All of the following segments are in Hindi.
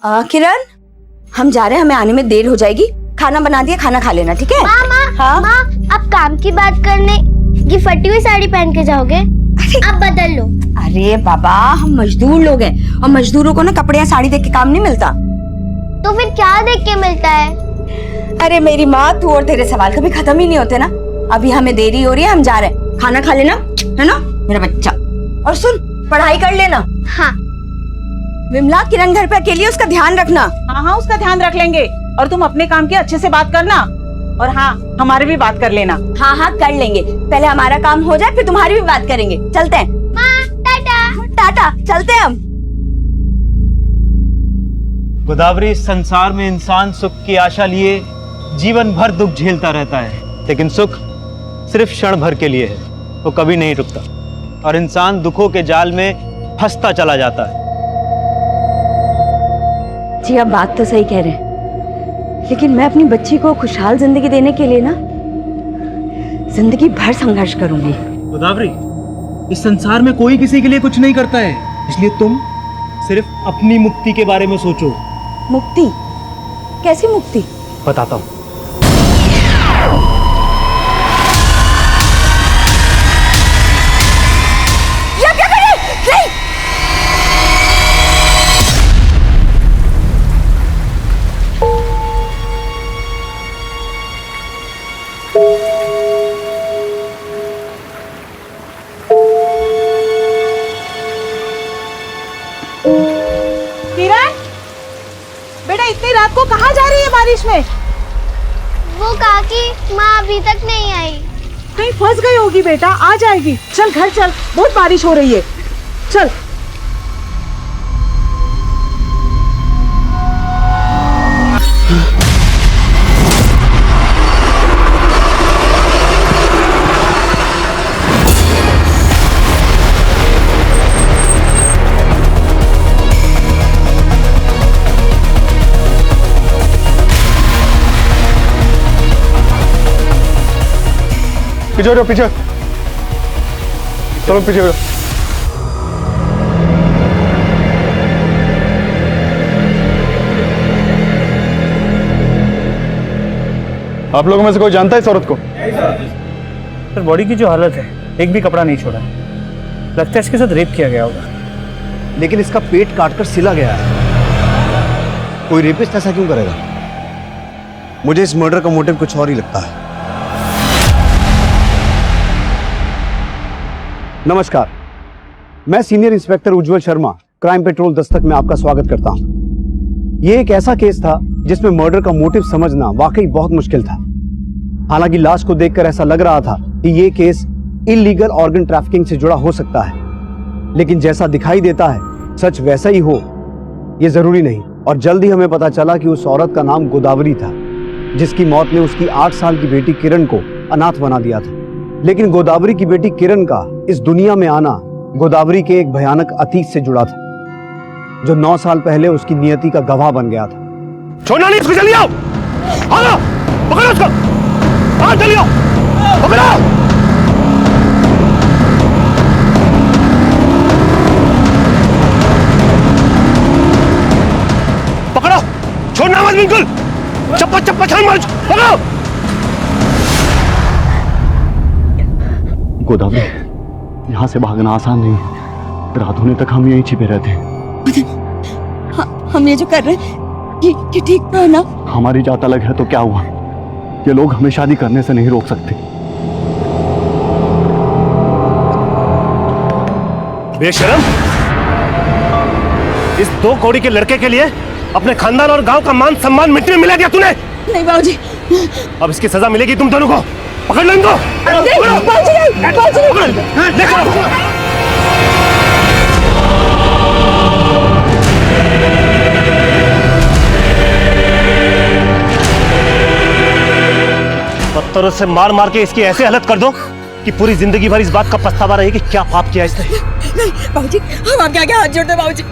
किरण, हम जा रहे हैं, हमें आने में देर हो जाएगी। खाना बना दिया, खाना खा लेना, ठीक है? माँ, आप काम की बात करने ये फटी हुई साड़ी पहन के जाओगे? आप बदल लो। अरे बाबा, हम मजदूर लोग हैं और मजदूरों को ना कपड़े या साड़ी देख के काम नहीं मिलता। तो फिर क्या देख के मिलता है? अरे मेरी माँ, तू और तेरे सवाल कभी खत्म ही नहीं होते ना। अभी हमें देरी हो रही है, हम जा रहे हैं। खाना खा लेना, है ना मेरा बच्चा? और सुन, पढ़ाई कर लेना। हाँ। विमला, किरण घर पे अकेली है, उसका ध्यान रखना। हाँ, उसका ध्यान रख लेंगे। और तुम अपने काम की अच्छे से बात करना, और हाँ, हमारे भी बात कर लेना। हाँ, कर लेंगे। पहले हमारा काम हो जाए, फिर तुम्हारी भी बात करेंगे। चलते हैं। माँ, टाटा। टाटा, चलते हैं हम। गोदावरी, संसार में इंसान सुख की आशा लिए जीवन भर दुख झेलता रहता है, लेकिन सुख सिर्फ क्षण भर के लिए है, वो कभी नहीं रुकता और इंसान दुखों के जाल में फंसता चला जाता है। जी, आप बात तो सही कह रहे हैं, लेकिन मैं अपनी बच्ची को खुशहाल जिंदगी देने के लिए ना जिंदगी भर संघर्ष करूंगी। गोदावरी, इस संसार में कोई किसी के लिए कुछ नहीं करता है, इसलिए तुम सिर्फ अपनी मुक्ति के बारे में सोचो। मुक्ति? कैसी मुक्ति? बताता हूँ। किरण, बेटा इतनी रात को कहाँ जा रही है बारिश में? वो काकी, माँ अभी तक नहीं आई। कहीं फंस गई होगी बेटा, आ जाएगी। चल घर चल, बहुत बारिश हो रही है। चल। पीछे हो, पीछे चलो, पीछे हो। आप लोगों में से कोई जानता है इस औरत को? सर, बॉडी की जो हालत है, एक भी कपड़ा नहीं छोड़ा है। लगता है इसके साथ रेप किया गया होगा। लेकिन इसका पेट काटकर सिला गया है। कोई रेपिस्ट ऐसा क्यों करेगा? मुझे इस मर्डर का मोटिव कुछ और ही लगता है। नमस्कार, मैं सीनियर इंस्पेक्टर उज्जवल शर्मा, क्राइम पेट्रोल दस्तक में आपका स्वागत करता हूं। यह एक ऐसा केस था जिसमें मर्डर का मोटिव समझना वाकई बहुत मुश्किल था। हालांकि लाश को देखकर ऐसा लग रहा था कि यह केस इल्लीगल ऑर्गन ट्रैफिकिंग से जुड़ा हो सकता है, लेकिन जैसा दिखाई देता है सच वैसा ही हो यह जरूरी नहीं। और जल्द ही हमें पता चला कि उस औरत का नाम गोदावरी था, जिसकी मौत ने उसकी 8 साल की बेटी किरण को अनाथ बना दिया था। लेकिन गोदावरी की बेटी किरण का इस दुनिया में आना गोदावरी के एक भयानक अतीत से जुड़ा था, जो 9 साल पहले उसकी नियति का गवाह बन गया था। छोड़ना नहीं, इसको जल्दी आओ। आओ, पकड़ो उसको। आओ, जल्दी आओ, पकड़ो। पकड़ो, छोड़ना मत बिल्कुल। चप्पा चप्पा छान मारो, पकड़ो। गोदावरी, यहाँ से भागना आसान नहीं है। रात होने तक हम यहीं छिपे रहते हैं। हम ये जो कर रहे हैं ये ठीक तो है ना? हमारी जात अलग है तो क्या हुआ? ये लोग हमें शादी करने से नहीं रोक सकते। बेशरम, इस 2 कौड़ी के लड़के के लिए अपने खानदान और गांव का मान सम्मान मिट्टी में मिला दिया तूने। नहीं बाबूजी, अब इसकी सजा मिलेगी तुम दोनों को। पकड़ लो इनको। पत्थरों से मार मार के इसकी ऐसे हालत कर दो कि पूरी जिंदगी भर इस बात का पछतावा रहे कि क्या पाप किया इसने। नहीं बाबूजी, हम आपके आगे हाथ जोड़ते हैं। बाबूजी,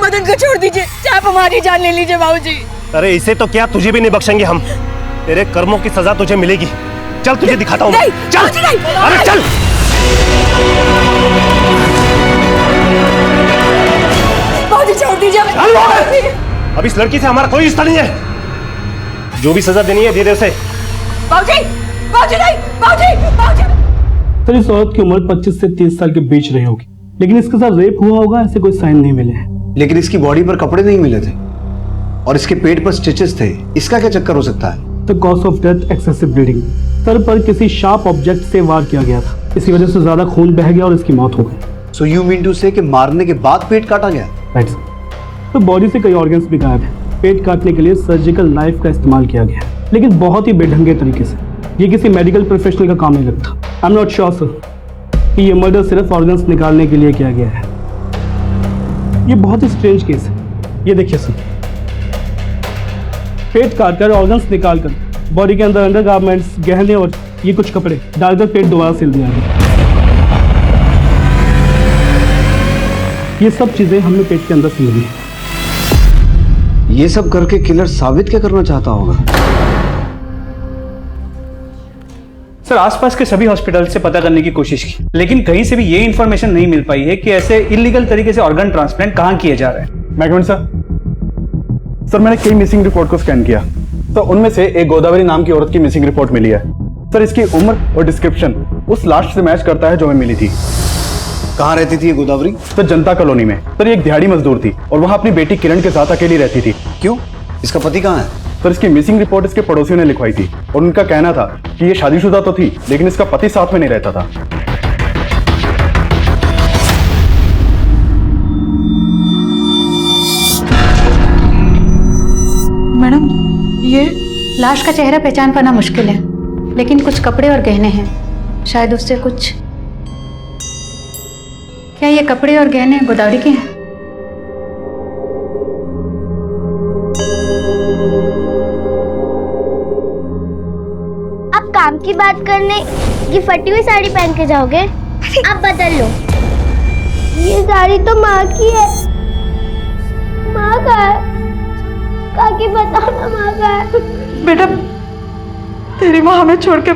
मदन को छोड़ दीजिए, चाहे आप हमारी जान ले लीजिए। बाबूजी, अरे इसे तो क्या, तुझे भी नहीं बख्शेंगे हम। तेरे कर्मों की सजा तुझे मिलेगी। चल तुझे दिखाता हूँ। चल, अरे चल। बाबूजी छोड़ दीजिए। अब इस लड़की से हमारा कोई रिश्ता नहीं है। जो भी सजा देनी है दे दे उसे। बाबूजी, बाबूजी नहीं, बाबूजी, बाबूजी। सर इस औरत की उम्र 25 से 30 साल के बीच रही होगी, लेकिन इसके साथ रेप हुआ होगा ऐसे कोई साइन नहीं मिले हैं। लेकिन इसकी बॉडी पर कपड़े नहीं मिले थे और इसके पेट पर स्टिचेस थे। इसका क्या चक्कर हो सकता है? The cause of death excessive bleeding. Sir पर किसी शार्प ऑब्जेक्ट से वार किया गया था, इसी वजह से ज्यादा खून बह गया और इसकी मौत हो गई। सो यू मीन टू से कि मारने के बाद पेट काटा गया? Right sir. तो बॉडी से कई ऑर्गन्स भी गायब हैं। पेट काटने के लिए सर्जिकल नाइफ का इस्तेमाल किया गया, लेकिन बहुत ही बेढंगे तरीके से। ये किसी मेडिकल प्रोफेशनल का काम नहीं लगता। I am not sure sir कि ये मर्डर सिर्फ ऑर्गन्स निकालने के लिए किया गया है। ये बहुत ही स्ट्रेंज केस है। ये देखिए सर, पेट काटकर ऑर्गन्स निकालकर बॉडी के अंदर अंडरगारमेंट्स, गहने और ये कुछ कपड़े डालकर पेट दोबारा सिल दिया गया। ये सब चीजें हमने पेट के अंदर सिल दी। ये सब करके किलर साबित क्या करना चाहता होगा? सर आसपास के सभी हॉस्पिटल से पता करने की कोशिश की, लेकिन कहीं से भी ये इन्फॉर्मेशन नहीं मिल पाई है कि ऐसे इलीगल तरीके से ऑर्गन ट्रांसप्लांट कहाँ किए जा रहे हैं। मैकमैन सर, मैंने कई मिसिंग रिपोर्ट को स्कैन किया, तो उनमें से एक गोदावरी नाम की औरत की मिसिंग रिपोर्ट मिली है। सर इसकी उम्र और डिस्क्रिप्शन उस लास्ट से मैच करता है जो हमें मिली थी। कहाँ रहती थी ये गोदावरी? सर जनता कॉलोनी में। सर ये एक दिहाड़ी मजदूर थी और वहाँ अपनी बेटी किरण के साथ अकेली रहती थी। क्यों? इसका पति कहाँ है? सर इसकी मिसिंग रिपोर्ट इसके पड़ोसियों ने लिखवाई थी और उनका कहना था कि ये शादीशुदा तो थी, लेकिन इसका पति साथ में नहीं रहता था। मैडम, ये लाश का चेहरा पहचान पाना मुश्किल है, लेकिन कुछ कपड़े और गहने हैं। शायद उससे कुछ। क्या ये कपड़े और गहने गोदावरी के हैं? आप काम की बात करने ये फटी हुई साड़ी पहन के जाओगे? आप बदल लो। ये साड़ी तो माँ की है। माँ का है। काकी बताओ ना, माँ का है। बेटा, तेरी माँ हमें छोड़ के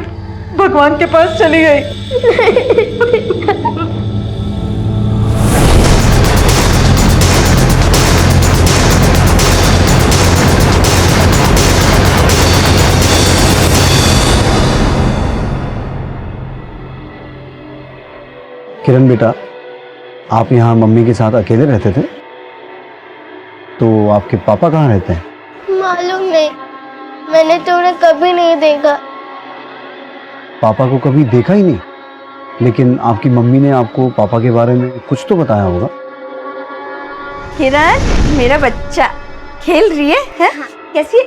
भगवान के पास चली गई। किरण बेटा, आप यहाँ मम्मी के साथ अकेले रहते थे, तो आपके पापा कहाँ रहते हैं? मालूम नहीं, मैंने तो उन्हें कभी नहीं देखा। पापा को कभी देखा ही नहीं? लेकिन आपकी मम्मी ने आपको पापा के बारे में कुछ तो बताया होगा। किरण, मेरा बच्चा खेल रही है? हाँ। कैसी है?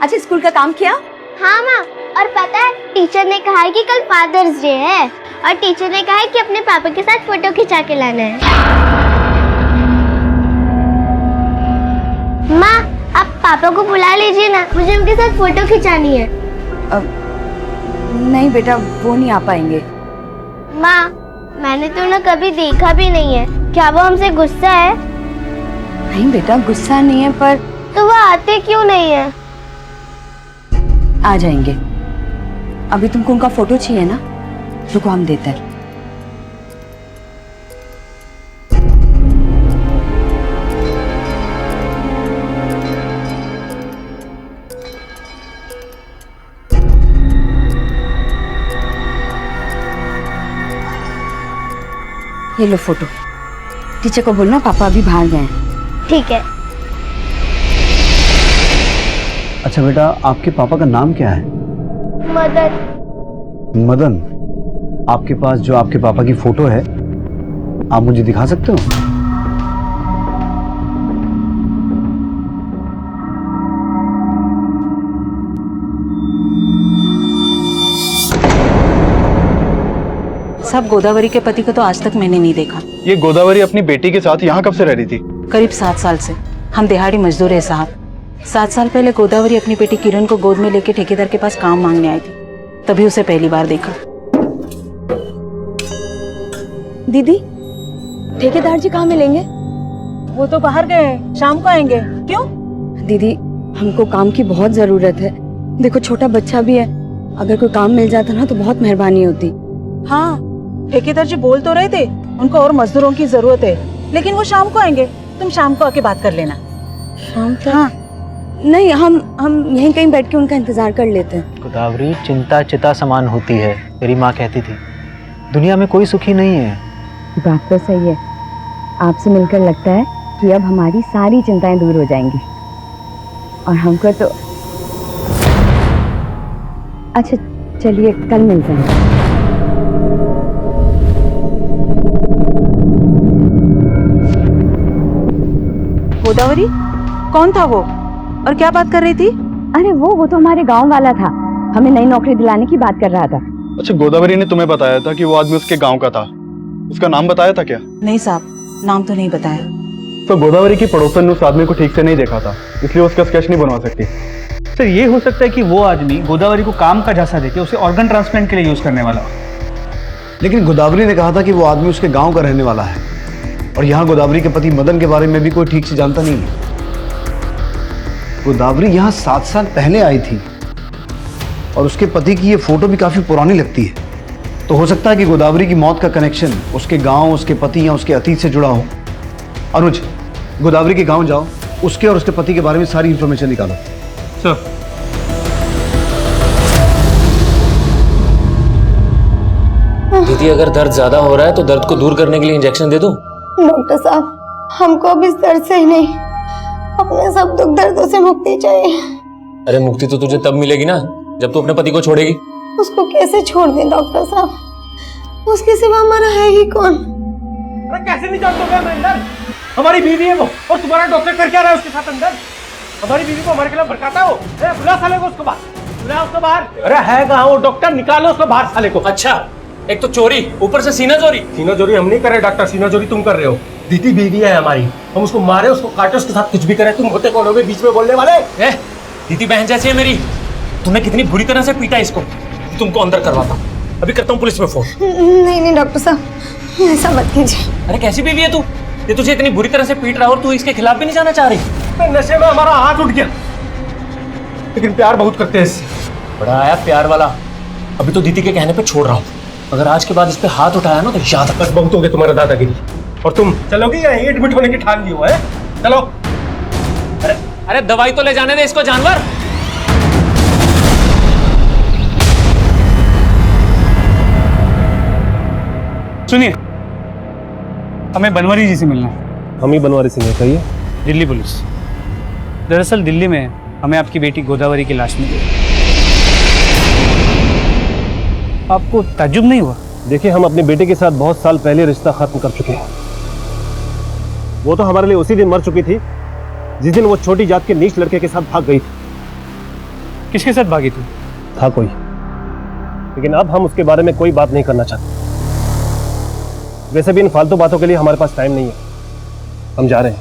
अच्छा, स्कूल का काम किया? हाँ माँ, और पता है टीचर ने कहा है कि कल फादर्स डे है और टीचर ने कहा है कि अपने पापा के साथ फोटो खिंचा के लाना है। माँ, आप पापा को बुला लीजिए ना, मुझे उनके साथ फोटो खिंचानी है। नहीं बेटा, वो नहीं आ पाएंगे। माँ, मैंने तो उन्हें कभी देखा भी नहीं है। क्या वो हमसे गुस्सा है? नहीं बेटा, गुस्सा नहीं है, पर तो वो आते क्यों नहीं है? आ जाएंगे। अभी तुमको उनका फोटो चाहिए ना? रुको, हम देते हैं। ये लो फोटो। टीचर को बोलना पापा अभी बाहर गए हैं। ठीक है। अच्छा बेटा, आपके पापा का नाम क्या है? मदन। मदन। आपके पास जो आपके पापा की फोटो है, आप मुझे दिखा सकते हो? सब गोदावरी के पति को तो आज तक मैंने नहीं देखा। ये गोदावरी अपनी बेटी के साथ यहाँ कब से रह रही थी? करीब 7 साल से। हम दिहाड़ी मजदूर है साहब। 7 साल पहले गोदावरी अपनी बेटी किरण को गोद में लेके ठेकेदार के पास काम मांगने आई थी, तभी उसे पहली बार देखा। दीदी, ठेकेदार जी कहाँ मिलेंगे? वो तो बाहर गए, शाम को आएंगे। क्यों? दीदी, हमको काम की बहुत जरूरत है। देखो, छोटा बच्चा भी है। अगर कोई काम मिल जाता ना तो बहुत मेहरबानी होती। हाँ, ठेकेदार जी बोल तो रहे थे उनको और मजदूरों की जरूरत है, लेकिन वो शाम को आएंगे। तुम शाम को आके बात कर लेना। शाम तक? हाँ नहीं, हम यहीं कहीं बैठ के उनका इंतजार कर लेते हैं। गोदावरी, चिंता चिता समान होती है, मेरी माँ कहती थी। दुनिया में कोई सुखी नहीं है। बात तो सही है। आपसे मिलकर लगता है कि अब हमारी सारी चिंताएं दूर हो जाएंगी। और हमको तो अच्छा चलिए कल मिलते हैं। गोदावरी, कौन था वो और क्या बात कर रही थी? अरे वो तो हमारे गांव वाला था, हमें नई नौकरी दिलाने की बात कर रहा था। अच्छा, गोदावरी ने तुम्हें बताया था कि वो आदमी उसके गांव का था? उसका नाम बताया था क्या? नहीं साहब, नाम तो नहीं बताया। तो गोदावरी की पड़ोसन ने उस आदमी को ठीक से नहीं देखा था, इसलिए उसका स्केच नहीं बनवा सकती। सर ये हो सकता है कि वो आदमी गोदावरी को काम का झांसा देके उसे ऑर्गन ट्रांसप्लांट के लिए यूज करने वाला हो। लेकिन गोदावरी ने कहा था कि वो आदमी उसके गांव का रहने वाला है, और यहाँ गोदावरी के पति मदन के बारे में भी कोई ठीक से जानता नहीं है। गोदावरी यहाँ 7 साल पहले आई थी, और उसके पति की ये फोटो भी काफी पुरानी लगती है। तो हो सकता है कि गोदावरी की मौत का कनेक्शन उसके गांव, उसके पति या उसके अतीत से जुड़ा हो। अनुज, गोदावरी के गांव जाओ, उसके और उसके पति के बारे में सारी इंफॉर्मेशन निकालो। सर दीदी, अगर दर्द ज्यादा हो रहा है तो दर्द को दूर करने के लिए इंजेक्शन दे दूं? डॉक्टर साहब, हमको अब इस दर्द से ही नहीं, अपने सब दुख दर्दों से मुक्ति चाहिए। अरे मुक्ति तो तुझे तब मिलेगी ना जब तू अपने पति को छोड़ेगी। उसको कैसे छोड़ दें डॉक्टर साहब, उसके सिवा हमारा है ही कौन? अरे कैसे नहीं जानते हो अंदर? हमारी बीवी है वो, और तुम्हारा डॉक्टर कर क्या रहा है उसके साथ अंदर? हमारी बीवी को हमारे खिलाफ भड़काता हो। बुला साले को उसको बाहर, बुला उसको बाहर। अरे है कहाँ वो डॉक्टर? निकालो उसको बाहर साले को। अच्छा, एक तो चोरी, ऊपर से सीना चोरी। सीना चोरी हम नहीं कर रहे डॉक्टर, सीना चोरी तुम कर रहे हो। दीदी बीवी है हमारी, हम उसको मारे, उसको काटे, उसके साथ कुछ भी करें। तुम होते कौन हो बीच में बोलने वाले? दीदी बहन जैसी है मेरी। तूने कितनी बुरी तरह से पीटा इसको, तुमको अंदर करवाता। अभी करता हूँ पुलिस में फोन। नहीं डॉक्टर साहब, ऐसा मत कीजिए। अरे कैसी बीवी है तू? ये तुझे इतनी बुरी तरह से पीट रहा है और तू इसके खिलाफ भी नहीं जाना चाह रही? नशे में हमारा हाथ उठ गया, लेकिन प्यार बहुत करते हैं इससे। बड़ा आया प्यार वाला। अभी तो दीदी के कहने पे छोड़ रहा हूँ, अगर आज के बाद इस पे हाथ उठाया ना तो याद रख। बस बहुत हो गया तुम्हारा दादागिरी। और तुम चलोगे या एडमिट होने की ठान ली हुआ है? चलो। अरे दवाई तो ले जाने दे इसको जानवर। सुनिए, हमें बनवारी जी से मिलना है। हम ही बनवारी सिंह है, कहिए। दिल्ली पुलिस। दरअसल दिल्ली में हमें आपकी बेटी गोदावरी की लाश मिली। आपको ताज्जुब नहीं हुआ? देखिए, हम अपने बेटे के साथ बहुत साल पहले रिश्ता खत्म कर चुके हैं। वो तो हमारे लिए उसी दिन मर चुकी थी जिस दिन वो छोटी जात के नीच लड़के के साथ भाग गई थी। किसके साथ भागी थी? था कोई, लेकिन अब हम उसके बारे में कोई बात नहीं करना चाहते। वैसे भी इन फालतू बातों के लिए हमारे पास टाइम नहीं है, हम जा रहे हैं।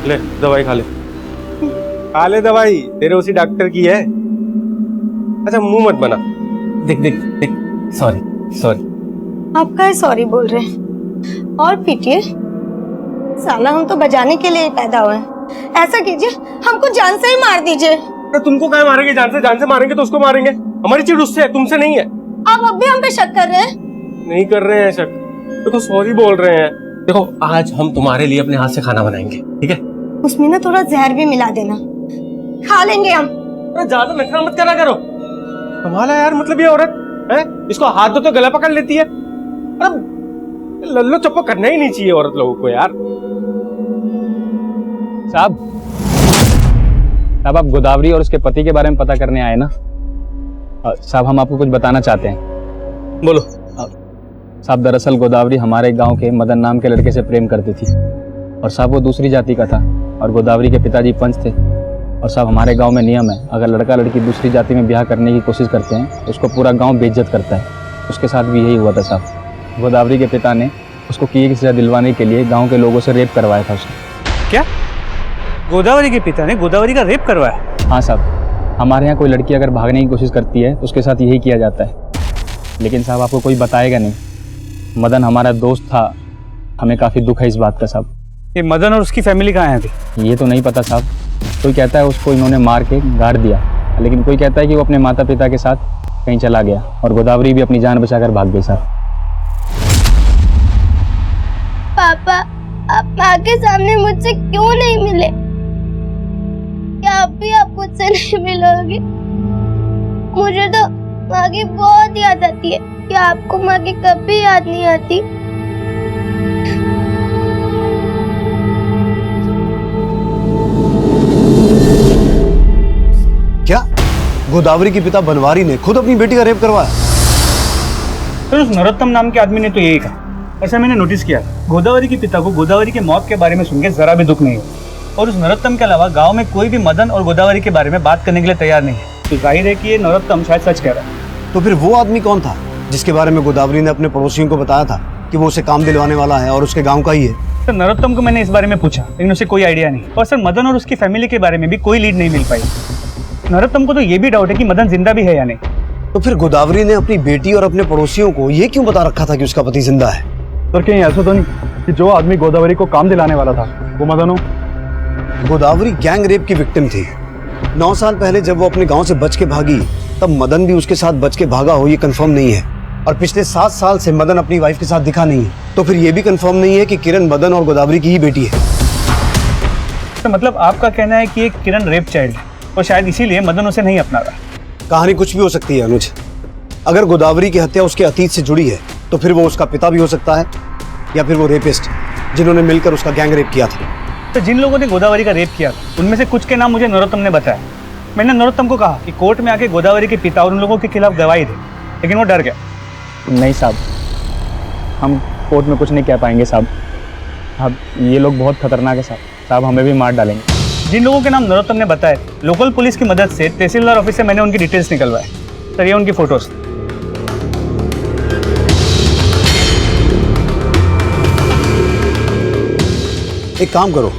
ले दवाई खा ले। खा ले दवाई, तेरे उसी डॉक्टर की है। अच्छा मुंह मत बना। देख देख देख, सॉरी सॉरी। आप काहे सॉरी बोल रहे हैं? और पीटिए साला, हम तो बजाने के लिए ही पैदा हुए हैं। ऐसा कीजिए, हमको जान से ही मार दीजिए। तो तुमको क्या मारेंगे? जान से मारेंगे तो उसको मारेंगे। हमारी चीज उससे है, तुमसे नहीं है। आप अब भी हम पे शक कर रहे हैं? नहीं कर रहे हैं शक, देखो सॉरी बोल रहे हैं। देखो आज हम तुम्हारे लिए अपने हाथ से खाना बनाएंगे, ठीक है? उसमें ना थोड़ा जहर भी मिला देना, खा लेंगे हम। अरे ज्यादा नखरा मत करा करो। कमाल है यार, मतलब ये औरत है, इसको हाथ दो तो गला पकड़ लेती है। अरे लल्लो चप्पो करना ही नहीं चाहिए औरत लोगों को यार। साहब आप गोदावरी और उसके पति के बारे में पता करने आए ना? साहब हम आपको कुछ बताना चाहते हैं। बोलो। साहब दरअसल गोदावरी हमारे गांव के मदन नाम के लड़के से प्रेम करती थी, और साहब वो दूसरी जाति का था, और गोदावरी के पिताजी पंच थे। और साहब हमारे गांव में नियम है, अगर लड़का लड़की दूसरी जाति में ब्याह करने की कोशिश करते हैं तो उसको पूरा गांव बेइज्जत करता है। उसके साथ भी यही हुआ था साहब। गोदावरी के पिता ने उसको किए की सजा दिलवाने के लिए गाँव के लोगों से रेप करवाया था उसने। क्या? गोदावरी के पिता ने गोदावरी का रेप करवाया? हाँ साहब, हमारे यहाँ कोई लड़की अगर भागने की कोशिश करती है तो उसके साथ यही किया जाता है। लेकिन साहब आपको कोई बताएगा नहीं, मदन हमारा दोस्त था, हमें काफ़ी दुख है इस बात का साहब। ये मदन और उसकी फैमिली कहाँ है अभी? ये तो नहीं पता साहब, कोई कहता है उसको इन्होंने मार के गाड़ दिया, लेकिन कोई कहता है कि वो अपने माता पिता के साथ कहीं चला गया, और गोदावरी भी अपनी जान बचाकर भाग गई साहब। पापा, आप माँ के सामने मुझसे क्यों नहीं मिले? क्या अब भी आप मुझसे नहीं मिलोगे? मुझे तो माँ की बहुत याद आती है। क्या आपको माँ की कभी याद नहीं आती? क्या गोदावरी के पिता बनवारी ने खुद अपनी बेटी का रेप करवाया? सर उस नरोत्तम नाम के आदमी ने तो यही कहा। ऐसा मैंने नोटिस किया, गोदावरी के पिता को गोदावरी के मौत के बारे में सुन के जरा भी दुख नहीं हुआ। और उस नरोत्तम के अलावा गांव में कोई भी मदन और गोदावरी के बारे में बात करने के लिए तैयार नहीं है। तो जाहिर है कि ये नरोत्तम शायद सच कह रहा है। तो फिर वो आदमी कौन था जिसके बारे में गोदावरी ने अपने पड़ोसियों को बताया था कि वो उसे काम दिलवाने वाला है और उसके गाँव का ही है? सर नरोत्तम को मैंने इस बारे में पूछा, लेकिन उसे कोई आइडिया नहीं। और सर मदन और उसकी फैमिली के बारे में भी कोई लीड नहीं मिल पाई। नरोत्तम को तो ये भी डाउट है कि मदन जिंदा भी है या नहीं। तो फिर गोदावरी ने अपनी बेटी और अपने पड़ोसियों को ये क्यों बता रखा था कि उसका पति जिंदा है? सर कहीं ऐसा तो नहीं कि जो आदमी गोदावरी को काम दिलाने वाला था वो मदन हो? गोदावरी गैंग रेप की विक्टिम थी। 9 साल पहले जब वो अपने गांव से बच के भागी तब मदन भी उसके साथ बच के भागा हो, ये कंफर्म नहीं है। और पिछले 7 साल से मदन अपनी वाइफ के साथ दिखा नहीं है। तो फिर ये भी कंफर्म नहीं है कि किरण मदन और गोदावरी की ही बेटी है। तो मतलब आपका कहना है कि ये किरण रेप चाइल्ड है और शायद इसीलिए मदन उसे नहीं अपना रहा। कहानी कुछ भी हो सकती है अनुज। अगर गोदावरी की हत्या उसके अतीत से जुड़ी है तो फिर वो उसका पिता भी हो सकता है या फिर वो रेपिस्ट जिन्होंने मिलकर उसका गैंग रेप किया था। तो जिन लोगों ने गोदावरी का रेप किया उनमें से कुछ के नाम मुझे नरोत्तम ने बताया। मैंने नरोत्तम को कहा कि कोर्ट में आके गोदावरी के पिता और उन लोगों के खिलाफ गवाही दे, लेकिन वो डर गया। नहीं साहब, हम कोर्ट में कुछ नहीं कह पाएंगे साहब। अब ये लोग बहुत खतरनाक है साहब, साहब हमें भी मार डालेंगे। जिन लोगों के नाम नरोत्तम ने बताए, लोकल पुलिस की मदद से तहसीलदार ऑफिस से मैंने उनकी डिटेल्स निकलवाए। सर ये उनकी फोटोज। एक काम करो,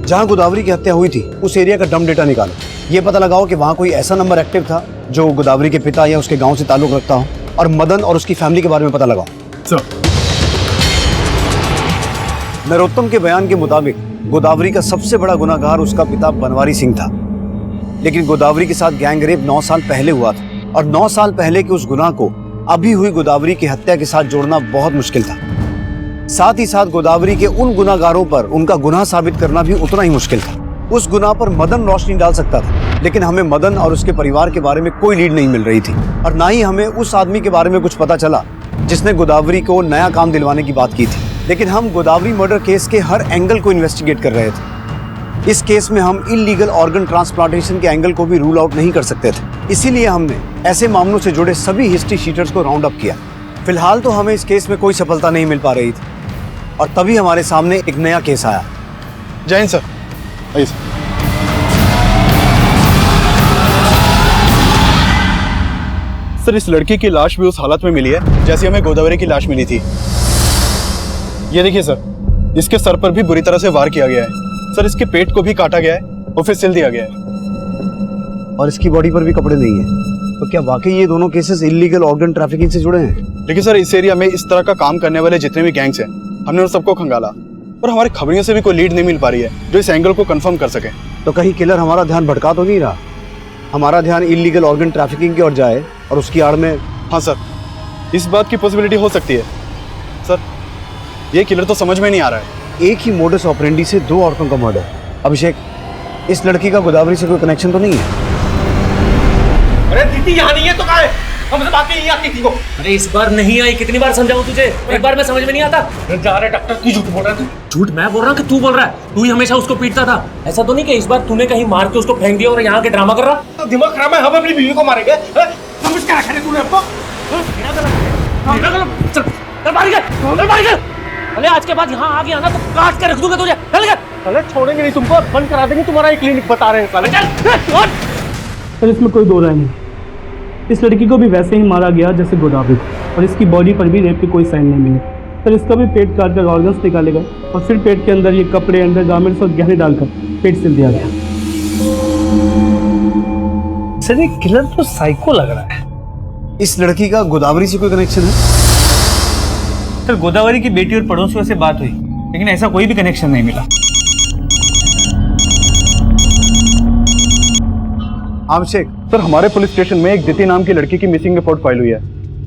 जहां गोदावरी की हत्या हुई थी उस एरिया का डम डेटा निकालो। ये पता लगाओ कि वहां कोई ऐसा नंबर एक्टिव था जो गोदावरी के पिता या उसके गांव से ताल्लुक रखता हो, और मदन और उसकी फैमिली के बारे में पता लगाओ। सर नरोत्तम के बयान के मुताबिक गोदावरी का सबसे बड़ा गुनाहगार उसका पिता बनवारी सिंह था, लेकिन गोदावरी के साथ गैंग रेप 9 साल पहले हुआ था और 9 साल पहले के उस गुनाह को अभी हुई गोदावरी की हत्या के साथ जोड़ना बहुत मुश्किल था। साथ ही साथ गोदावरी के उन गुनाहगारों पर उनका गुनाह साबित करना भी उतना ही मुश्किल था। उस गुनाह पर मदन रोशनी डाल सकता था, लेकिन हमें मदन और उसके परिवार के बारे में कोई लीड नहीं मिल रही थी और ना ही हमें उस आदमी के बारे में कुछ पता चला जिसने गोदावरी को नया काम दिलवाने की बात की थी। लेकिन हम गोदावरी मर्डर केस के हर एंगल को इन्वेस्टिगेट कर रहे थे। इस केस में हम इलीगल ऑर्गन ट्रांसप्लांटेशन के एंगल को भी रूल आउट नहीं कर सकते थे। इसीलिए हमने ऐसे मामलों से जुड़े सभी हिस्ट्री शीटर्स को राउंड अप किया। फिलहाल तो हमें इस केस में कोई सफलता नहीं मिल पा रही थी और तभी हमारे सामने एक नया केस आया। जय हिंद सर। आइए सर। सर इस लड़की की लाश भी उस हालत में मिली है जैसी हमें गोदावरी की लाश मिली थी। ये देखिए सर, इसके सर पर भी बुरी तरह से वार किया गया है। सर इसके पेट को भी काटा गया है और फिर सिल दिया गया है। और इसकी बॉडी पर भी कपड़े नहीं है। तो क्या वाकई ये दोनों केसेस इलीगल ऑर्गन ट्रैफिकिंग से जुड़े हैं? देखिए सर, इस एरिया में इस तरह का काम करने वाले जितने भी गैंग्स हैं, हमने उन सबको खंगाला और हमारी खबरियों से भी कोई लीड नहीं मिल पा रही है जो इस एंगल को कंफर्म कर सके। तो कहीं किलर हमारा ध्यान भटका तो नहीं रहा? हमारा ध्यान इलीगल ऑर्गन ट्रैफिकिंग की ओर जाए और उसकी आड़ में। हाँ सर, इस बात की पॉसिबिलिटी हो सकती है। सर ये किलर तो समझ में नहीं आ रहा है। एक ही मोडस ऑपरेंडी से 2 औरतों का मर्डर। अभिषेक, इस लड़की का गोदावरी से कोई कनेक्शन तो नहीं है? अरे दीदी यहाँ नहीं है तो कहाँ है? हमसे बात नहीं आती थी वो। अरे इस बार नहीं आई, कितनी बार समझाऊं तुझे, एक बार में समझ में नहीं आता। जा रहे डॉक्टर, तू झूठ बोल रहा है। झूठ मैं बोल रहा हूँ कि तू बोल रहा है? तू ही हमेशा उसको पीटता था। ऐसा तो नहीं कि इस बार तूने कहीं मार के उसको फेंक दिया और यहाँ के ड्रामा कर रहा? तो दिमाग खराब है, हम अपनी बीवी को मारेंगे? समझ क्या रखा है तूने हमको? अरे आज के बाद यहाँ आ गया ना तो काट के रख दूंगा तुझे। चल गया। अरे छोड़ेंगे नहीं तुमको, बंद करा देंगे तुम्हारा एक क्लिनिक, बता रहे हैं साले। सर इसमें कोई दो राय नहीं। इस लड़की को भी वैसे ही मारा गया जैसे गोदावरी को और इसकी बॉडी पर भी रेप के कोई साइन नहीं मिले। सर इसका भी पेट काट कर ऑर्गन्स निकाले गए और फिर पेट के अंदर ये कपड़े, अंडरगारमेंट्स और गहने डालकर पेट सिल दिया गया। सर ये किलर तो साइको लग रहा है। इस लड़की का गोदावरी से कोई कनेक्शन है? सर गोदावरी की बेटी और पड़ोसियों से बात हुई लेकिन ऐसा कोई भी कनेक्शन नहीं मिला। अभिषेक, सर हमारे पुलिस स्टेशन में एक दिति नाम की लड़की की मिसिंग रिपोर्ट फाइल हुई है।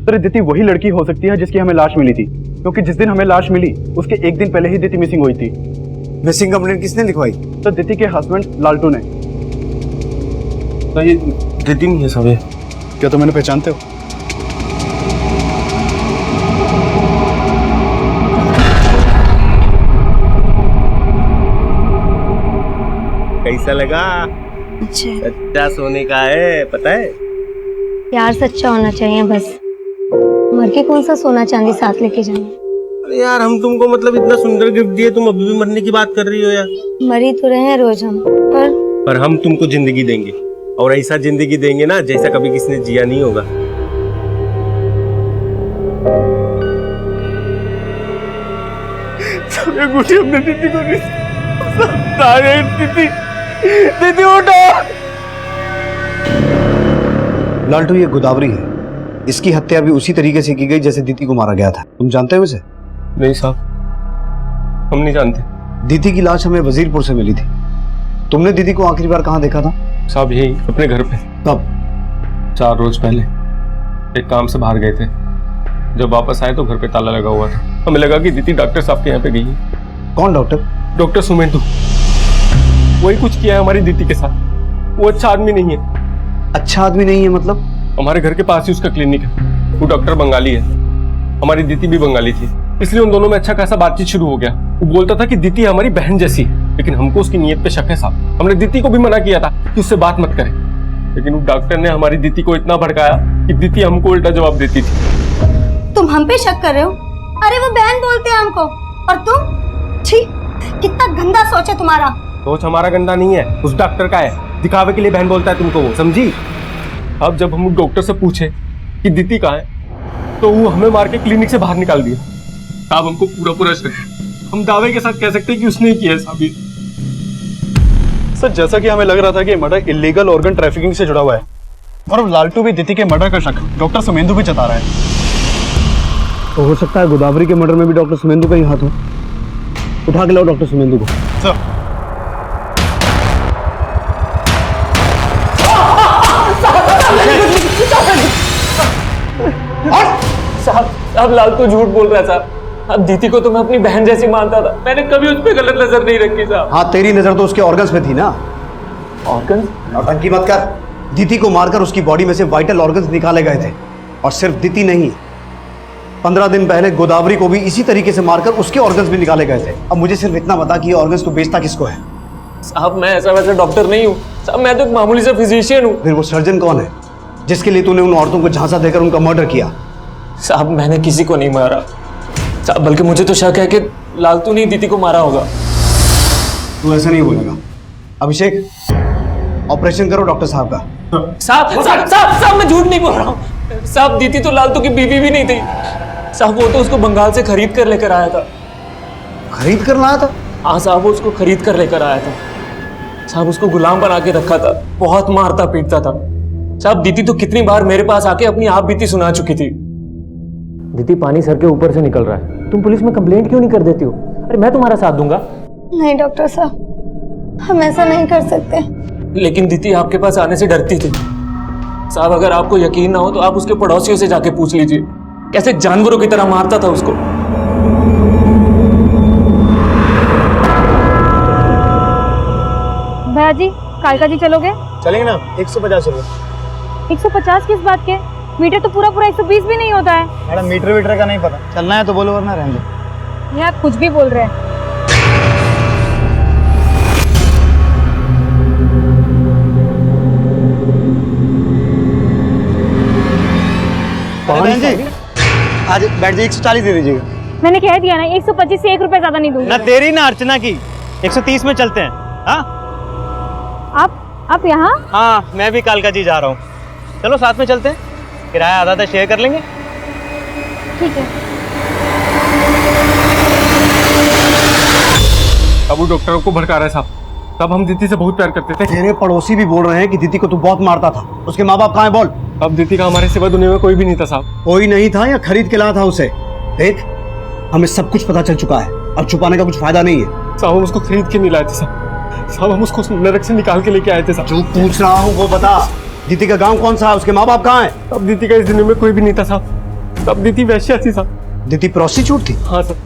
सर दिति वही लड़की हो सकती है जिसकी हमें लाश मिली थी। क्योंकि जिस दिन हमें लाश मिली उसके एक दिन पहले ही दीदी मिसिंग हुई थी। मिसिंग कंप्लेंट किसने लिखवाई? तो दीदी के हस्बैंड लालटू ने। तो ये दीदी नहीं है सब ये। क्या तुम मैंने पहचानते हो? कैसा लगा? सच्चा सोने का है, पता है? प्यार सच्चा होना चाहिए बस। मर के कौन सा सोना चांदी साथ लेके जाएंगे। अरे यार हम तुमको मतलब इतना सुंदर गिफ्ट दिए, तुम अभी भी मरने की बात कर रही हो यार। मरी तो रहे हैं रोज हम, पर हम तुमको जिंदगी देंगे, और ऐसा जिंदगी देंगे ना जैसा कभी किसी ने जिया नहीं होगा। सबने गुटी हमने दीदी को दीदी दीदी उठो। लालटू ये गोदावरी है, इसकी हत्या भी उसी तरीके से की गई जैसे दीदी को मारा गया था। तुम जानते हो इसे? नहीं साहब, हम नहीं जानते। दीदी की लाश हमें वजीरपुर से मिली थी। तुमने दीदी को आखिरी बार कहाँ देखा था? साहब यही अपने घर पे। कब? 4 रोज पहले। एक काम से बाहर गए थे, जब वापस आए तो घर पे ताला लगा हुआ था। हमें लगा कि दीदी डॉक्टर साहब के यहाँ पे गई है। कौन डॉक्टर? डॉक्टर सुमेंदु। वही कुछ किया है हमारी दीदी के साथ। वो अच्छा आदमी नहीं है। अच्छा आदमी नहीं है मतलब? हमारे घर के पास ही उसका क्लिनिक है। वो डॉक्टर बंगाली है, हमारी दीदी भी बंगाली थी, इसलिए उन दोनों में अच्छा खासा बातचीत शुरू हो गया। वो बोलता था कि दीदी हमारी बहन जैसी है, लेकिन हमको उसकी नीयत पे शक है साहब। हमने दीदी को भी मना किया था कि उससे बात मत करें, लेकिन वो डॉक्टर ने हमारी दीदी को इतना भड़काया कि दीदी हमको उल्टा जवाब देती थी। तुम हम पे शक कर रहे हो? अरे वो बहन बोलते हैं हमको, और तुम? छी, कितना गंदा सोच है तुम्हारा। सोच हमारा गंदा नहीं है, उस डॉक्टर का है। दिखावे के लिए बहन बोलता है तुमको वो, समझी? अब जब हम डॉक्टर से पूछे कि दीदी कहाँ है, तो वो हमें मार के क्लिनिक से बाहर निकाल दिया। साहब हमको पूरा शक है। हम दावे के साथ कह सकते हैं कि उसने ही किया है साहब ये। सर जैसा कि हमें लग रहा था कि मर्डर इलीगल ऑर्गन ट्रैफिकिंग से जुड़ा हुआ है, और अब लालटू भी दीदी के मर्डर का शक डॉक्टर सुमेंदु भी जता रहा है। तो हो सकता है गोदावरी के मर्डर में भी डॉक्टर सुमेंदु का ही हाथ हो। उठा के लाओ डॉक्टर सुमेंदु को। सर साहब लालटू झूठ बोल रहा है साहब। अब दीदी को तो मैं अपनी बहन जैसी मानता था, मैंने कभी उस पर गलत नजर नहीं रखी साहब। हाँ, तेरी नजर तो उसके ऑर्गन्स पे थी ना। ऑर्गन्स? नौटंकी मत कर। दीदी को मारकर उसकी बॉडी में से वाइटल ऑर्गन्स निकाले गए थे, और सिर्फ दीदी नहीं, 15 दिन पहले गोदावरी को भी इसी तरीके से मारकर उसके ऑर्गन्स भी निकाले गए थे। अब मुझे सिर्फ इतना बता कि ये ऑर्गन्स तो बेचता किसको है? साहब मैं ऐसा वैसा डॉक्टर नहीं हूँ साहब, मैं तो एक मामूली सा फिजिशियन हूँ। फिर वो सर्जन कौन है जिसके लिए तूने उन औरतों को झांसा देकर उनका मर्डर किया? साहब मैंने किसी को नहीं मारा साहब, बल्कि मुझे तो शक है कि लालटू ने दीदी को मारा होगा। तू ऐसा नहीं बोलेगा। अभिषेक, ऑपरेशन करो डॉक्टर साहब का। साहब मैं झूठ नहीं बोल रहा हूँ साहब। दीदी तो लालटू की बीवी भी नहीं थी साहब, वो तो उसको बंगाल से खरीद कर लेकर आया था। खरीद कर लाया था? हाँ साहब, वो उसको खरीद कर लेकर आया था साहब। उसको गुलाम बना के रखा था, बहुत मारता पीटता था साहब। दीदी तो कितनी बार मेरे पास आके अपनी आप बीती सुना चुकी थी। दीदी पानी सर के ऊपर से निकल रहा है, तुम पुलिस में कंप्लेंट क्यों नहीं कर देती हो? अरे मैं तुम्हारा साथ दूंगा। नहीं डॉक्टर साहब, हम ऐसा नहीं कर सकते। लेकिन दीदी आपके पास आने से डरती थी साहब। अगर आपको यकीन ना हो तो आप उसके पड़ोसियों से जाके पूछ लीजिए, कैसे जानवरों की तरह मारता था उसको। भैया जी, कालका जी चलोगे? चलेंगे ना, 150 रुपये। 150 किस बात के? मीटर तो पूरा 120 भी नहीं होता है। मैडम मीटर का नहीं पता, चलना है तो बोलो वरना रहने दो। ये आप कुछ भी बोल रहे हैं। बहन जी आज बैठ जाइए, 140 दे दीजिएगा। मैंने कह दिया ना, 125 से 1 रुपए ज्यादा नहीं दूंगी। ना तेरी ना अर्चना की, 130 में चलते हैं। हाँ आप यहाँ? हाँ, मैं भी कालका जी जा रहा हूँ, चलो साथ में चलते हैं। किराया आधा आधा शेयर कर लेंगे। ठीक है। अब वो डॉक्टरों को भड़का रहा है साहब। तब हम दीदी से बहुत प्यार करते थे। तेरे पड़ोसी भी बोल रहे हैं कि दीदी को तू बहुत मारता था। उसके माँ बाप कहाँ हैं बोल? अब दीदी का हमारे सिवा दुनिया में कोई भी नहीं था साहब। कोई नहीं था या खरीद के लाया था उसे? देख, हमें सब कुछ पता चल चुका है, अब छुपाने का कुछ फायदा नहीं है। साहब हम उसको खरीद के नहीं लाए थे साहब, हम उसको नरक से निकाल के लेके आए थे साहब। जो पूछ रहा हूँ वो बता, दीदी का गांव कौन सा है? उसके माँ बाप कहाँ हैं? अब दीदी का इस दुनिया में कोई भी नहीं था साहब। तब दीदी वैश्या थी साहब। दीदी प्रोस्टिट्यूट थी? हाँ सर।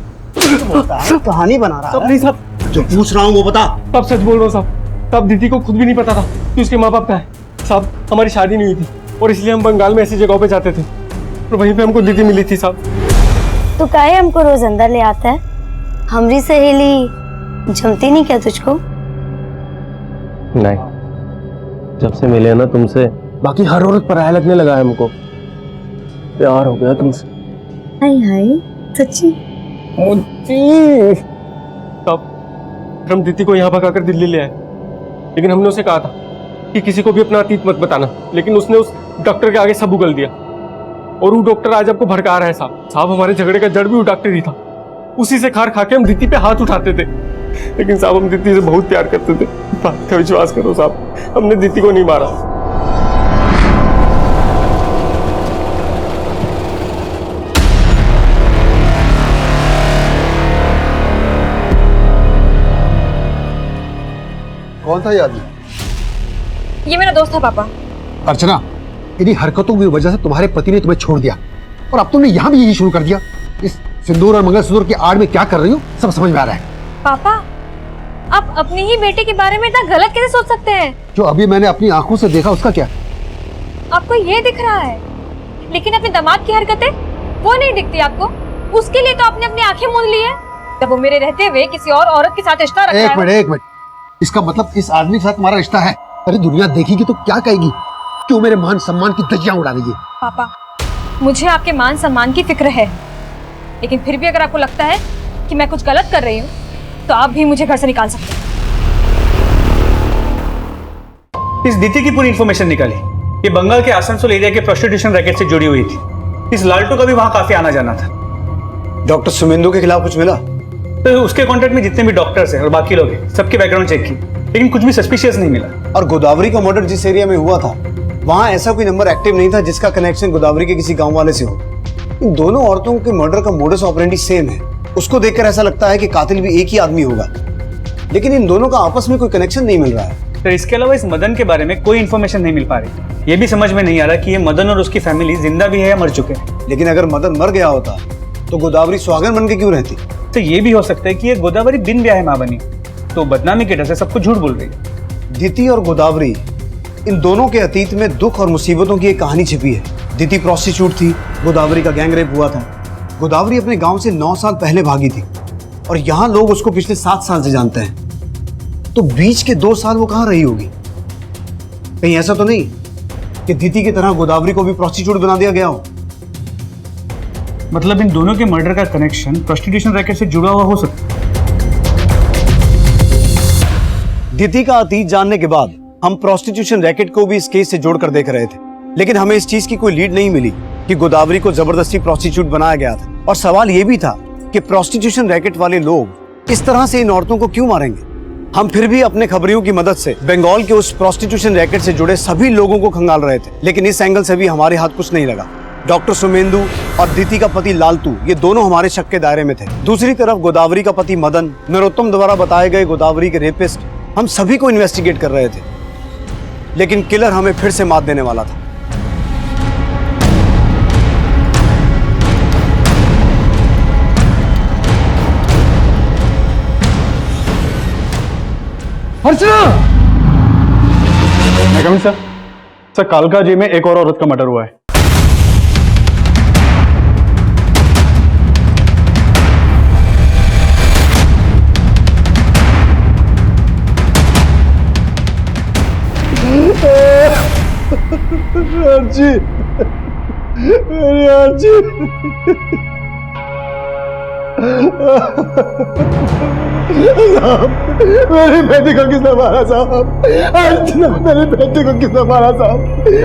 कहानी बना रहा साहब है। नहीं साहब, जो पूछ रहा हूँ वो बता। साहब सच बोल रहा हूँ साहब। साहब दीदी को खुद भी नहीं पता था कि उसके माँ बाप का है। साहब हमारी शादी नहीं हुई थी और इसलिए हम बंगाल में ऐसी जगहों पे जाते थे और वहीं पे हमको दीदी मिली थी साहब। तो काहे हमको रोज अंदर ले आता है? हमारी सहेली जमती नहीं क्या तुझको? नहीं, जब से मिले ना तुमसे बाकी हर औरत पराया लगने लगा है हमको। प्यार हो गया तुमसे। हाय हाय, सच्ची? साहब हम दीदी को यहाँ भगाकर दिल्ली ले आए, लेकिन हमने उसे कहा था कि किसी को भी अपना अतीत मत बताना, लेकिन उसने उस डॉक्टर के आगे सब उगल दिया और वो डॉक्टर आज आपको भड़का रहा है साहब। साहब हमारे झगड़े का जड़ भी वो डॉक्टर ही था। उसी से खार खा के हम दीदी पे हाथ उठाते थे, लेकिन साहब हम दीदी से बहुत प्यार करते थे। बात का विश्वास करो साहब, हमने दीदी को नहीं मारा। कौन था ये आदमी? ये मेरा दोस्त था पापा। अर्चना, इन्हीं हरकतों की वजह से तुम्हारे पति ने तुम्हें छोड़ दिया और अब तुमने यहाँ भी यही शुरू कर दिया। इस सिंदूर और मंगलसूत्र की आड़ में क्या कर रही हो सब समझ में आ रहा है। पापा, आप अपनी ही बेटे के बारे में इतना गलत कैसे सोच सकते हैं? जो अभी मैंने अपनी आंखों से देखा उसका क्या? आपको ये दिख रहा है, लेकिन अपने दामाद की हरकतें वो नहीं दिखती आपको। उसके लिए तो आपने अपनी आंखें मूंद ली है जब वो मेरे रहते हुए किसी और औरत के साथ रिश्ता रखा है। एक मिनट, इसका मतलब इस आदमी के साथ तुम्हारा रिश्ता है? अरे दुनिया देखेगी तो क्या कहेगी? क्यों मेरे मान सम्मान की धज्जियां उड़ा रही है? पापा, मुझे आपके मान सम्मान की फिक्र है, लेकिन फिर भी अगर आपको लगता है कि मैं कुछ गलत कर रही हूँ तो आप भी मुझे घर से निकाल सकते हैं। इस दीदी की पूरी इंफॉर्मेशन निकाली। ये बंगाल के आसनसोल एरिया के प्रोस्टिट्यूशन रैकेट से जुड़ी हुई थी। इस लालटू का भी वहां काफी आना जाना था। डॉक्टर सुमेंदु के खिलाफ कुछ मिला? तो उसके कॉन्टेक्ट में जितने भी डॉक्टर्स हैं और बाकी लोग हैं, सबके बैकग्राउंड चेक की, लेकिन कुछ भी सस्पिशियस नहीं मिला। और गोदावरी का मर्डर जिस एरिया में हुआ था वहां ऐसा कोई नंबर एक्टिव नहीं था जिसका कनेक्शन गोदावरी के किसी गांव वाले से हो। इन दोनों औरतों के मर्डर का मोडस ऑपरेंडी सेम है। उसको देखकर ऐसा लगता है कि कातिल भी एक ही आदमी होगा, लेकिन इन दोनों का आपस में कोई कनेक्शन नहीं मिल रहा है। तो इसके अलावा इस मदन के बारे में कोई इन्फॉर्मेशन नहीं मिल पा रही। ये भी समझ में नहीं आ रहा कि ये मदन और उसकी फैमिली जिंदा भी है या मर चुके हैं। लेकिन अगर मदन मर गया होता तो गोदावरी सुहागन बन के क्यों रहती? तो ये भी हो सकता है कि ये गोदावरी बिन ब्याह मां बनी, तो बदनामी के डर से सबको झूठ बोल रही है। दीदी और गोदावरी, इन दोनों के अतीत में दुख और मुसीबतों की एक कहानी छिपी है। दीदी प्रोस्टिट्यूट थी, गोदावरी का गैंग रेप हुआ था। गोदावरी अपने गांव से 9 साल पहले भागी थी और यहाँ लोग उसको पिछले 7 साल से जानते हैं। तो बीच के 2 साल वो कहाँ रही होगी? कहीं ऐसा तो नहीं कि दीदी की तरह गोदावरी को भी प्रोस्टिट्यूट बना दिया गया हो? मतलब इन दोनों के मर्डर का कनेक्शन प्रोस्टिट्यूशन रैकेट से जुड़ा हुआ हो सकता है। दीदी का अतीत जानने के बाद हम प्रोस्टिट्यूशन रैकेट को भी इस केस से जोड़कर देख रहे थे, लेकिन हमें इस चीज की कोई लीड नहीं मिली कि गोदावरी को जबरदस्ती प्रोस्टिट्यूट बनाया गया था। और सवाल यह भी था कि प्रोस्टिट्यूशन रैकेट वाले लोग इस तरह से इन औरतों को क्यों मारेंगे? हम फिर भी अपने खबरियों की मदद से बंगाल के उस प्रोस्टिट्यूशन रैकेट से जुड़े सभी लोगों को खंगाल रहे थे, लेकिन इस एंगल से भी हमारे हाथ कुछ नहीं लगा। डॉक्टर सुमेंदु और दीदी का पति लालटू, ये दोनों हमारे शक के दायरे में थे। दूसरी तरफ गोदावरी का पति मदन, नरोत्तम द्वारा बताए गए गोदावरी के रेपिस्ट, हम सभी को इन्वेस्टिगेट कर रहे थे, लेकिन किलर हमें फिर से मात देने वाला था। अर्चना! मैं कमिंग सर। सर, कालका जी में एक और औरत का मर्डर हुआ है। अर्जी, मेरी अर्जी, मेरी बेटी को किसने मारा साहब? अर्चना, मेरी बेटी को किसने मारा साहब?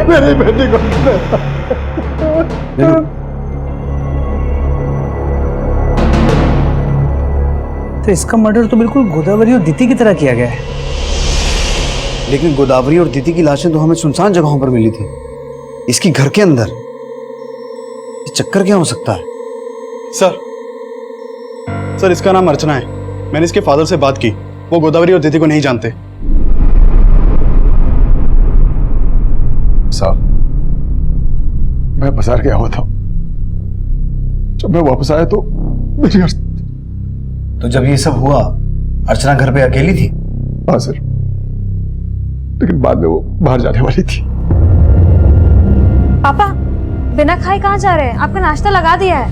मेरी बेटी को किसने? तो इसका मर्डर तो बिल्कुल गोदावरी और दीदी की तरह किया गया है। लेकिन गोदावरी और दीदी की लाशें तो हमें सुनसान जगहों पर मिली थी। इसकी घर के अंदर ये चक्कर क्या हो सकता है? सर, इसका नाम अर्चना है। मैंने इसके फादर से बात की, वो गोदावरी और दीदी को नहीं जानते। साहब, मैं बाजार गया हुआ था, जब मैं वापस आया तो मेरी तो जब ये सब हुआ अर्चना घर पे अकेली थी? हाँ सर, लेकिन बाद में वो बाहर जाने वाली थी। पापा बिना खाए कहाँ जा रहे हैं? आपका नाश्ता लगा दिया है।